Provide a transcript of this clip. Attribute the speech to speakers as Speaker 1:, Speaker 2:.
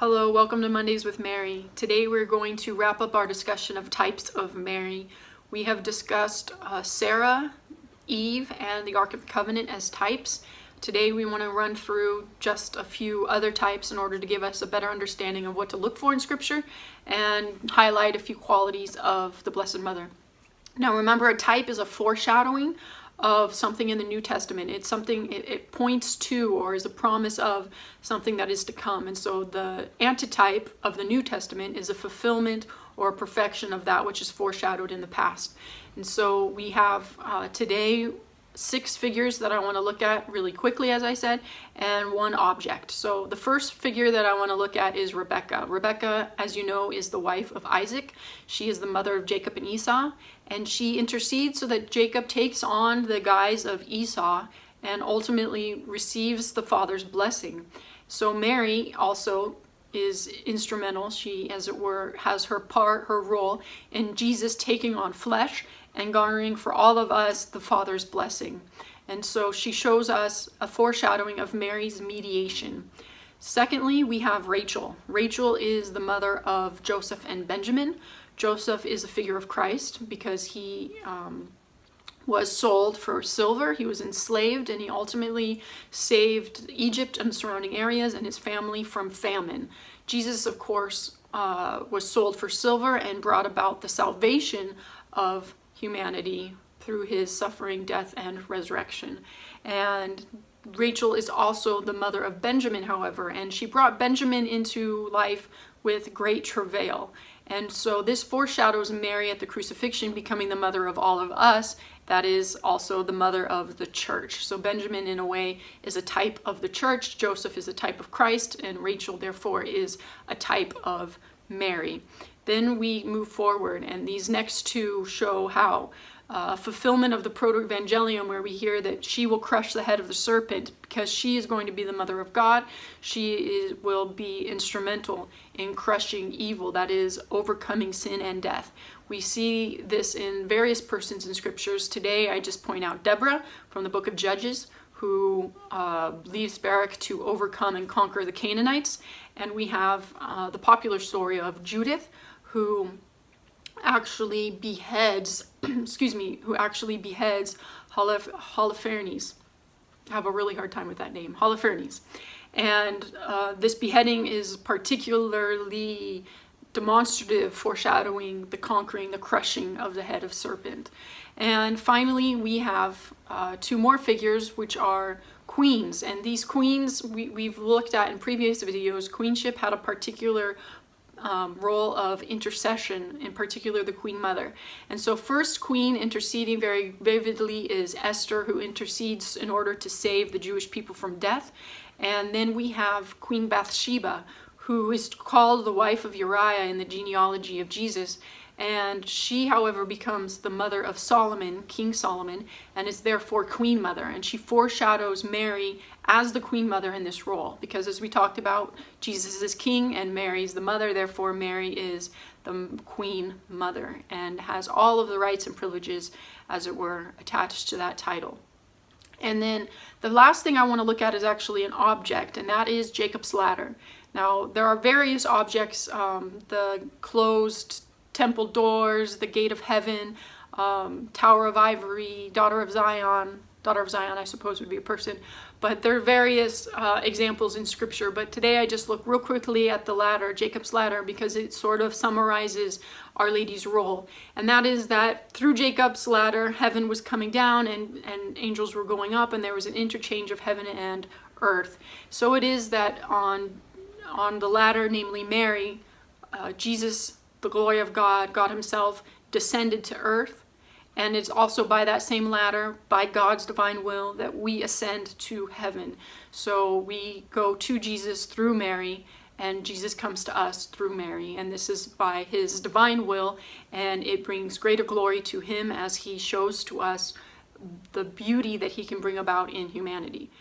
Speaker 1: Hello, welcome to Mondays with Mary. Today we're going to wrap up our discussion of types of Mary. We have discussed Sarah, Eve, and the Ark of the Covenant as types. Today we want to run through just a few other types in order to give us a better understanding of what to look for in Scripture and highlight a few qualities of the Blessed Mother. Now remember, a type is a foreshadowing of something in the New Testament. It's something, it points to or is a promise of something that is to come. And so the antitype of the New Testament is a fulfillment or a perfection of that which is foreshadowed in the past. And so we have today 6 figures that I want to look at really quickly, as I said, and 1 object. So the first figure that I want to look at is Rebecca. Rebecca, as you know, is the wife of Isaac. She is the mother of Jacob and Esau, and she intercedes so that Jacob takes on the guise of Esau and ultimately receives the father's blessing. So Mary also is instrumental. She, as it were, has her part, her role in Jesus taking on flesh and garnering for all of us the Father's blessing. And so she shows us a foreshadowing of Mary's mediation. Secondly, we have Rachel. Rachel is the mother of Joseph and Benjamin. Joseph is a figure of Christ because he was sold for silver. He was enslaved, and he ultimately saved Egypt and surrounding areas and his family from famine. Jesus, of course, was sold for silver and brought about the salvation of humanity through his suffering, death, and resurrection. And Rachel is also the mother of Benjamin, however, and she brought Benjamin into life with great travail. And so this foreshadows Mary at the crucifixion becoming the mother of all of us. That is also the mother of the church. So Benjamin, in a way, is a type of the church. Joseph is a type of Christ, and Rachel, therefore, is a type of Mary. Then we move forward, and these next 2 show how fulfillment of the proto-evangelium, where we hear that she will crush the head of the serpent because she is going to be the mother of God. She will be instrumental in crushing evil, that is, overcoming sin and death. We see this in various persons in scriptures. Today I just point out Deborah from the book of Judges, who leaves Barak to overcome and conquer the Canaanites. And we have the popular story of Judith, who actually beheads, Holofernes. I have a really hard time with that name, Holofernes. And this beheading is particularly demonstrative, foreshadowing the conquering, the crushing of the head of serpent. And finally, we have 2 more figures, which are queens. And these queens, we've looked at in previous videos. Queenship had a particular role of intercession, in particular the Queen Mother. And so first queen interceding very vividly is Esther, who intercedes in order to save the Jewish people from death. And then we have Queen Bathsheba, who is called the wife of Uriah in the genealogy of Jesus. And she, however, becomes the mother of Solomon, King Solomon, and is therefore Queen Mother. And she foreshadows Mary as the Queen Mother in this role. Because as we talked about, Jesus is king and Mary is the mother. Therefore, Mary is the Queen Mother and has all of the rights and privileges, as it were, attached to that title. And then the last thing I want to look at is actually an object, and that is Jacob's ladder. Now, there are various objects, the closed temple doors, the gate of heaven, Tower of Ivory, Daughter of Zion. Daughter of Zion, I suppose, would be a person. But there are various examples in Scripture. But today I just look real quickly at the ladder, Jacob's ladder, because it sort of summarizes Our Lady's role. And that is that through Jacob's ladder, heaven was coming down and angels were going up, and there was an interchange of heaven and earth. So it is that on the ladder, namely Mary, Jesus, the glory of God, God himself, descended to earth. And it's also by that same ladder, by God's divine will, that we ascend to heaven. So we go to Jesus through Mary, and Jesus comes to us through Mary. And this is by his divine will, and it brings greater glory to him as he shows to us the beauty that he can bring about in humanity.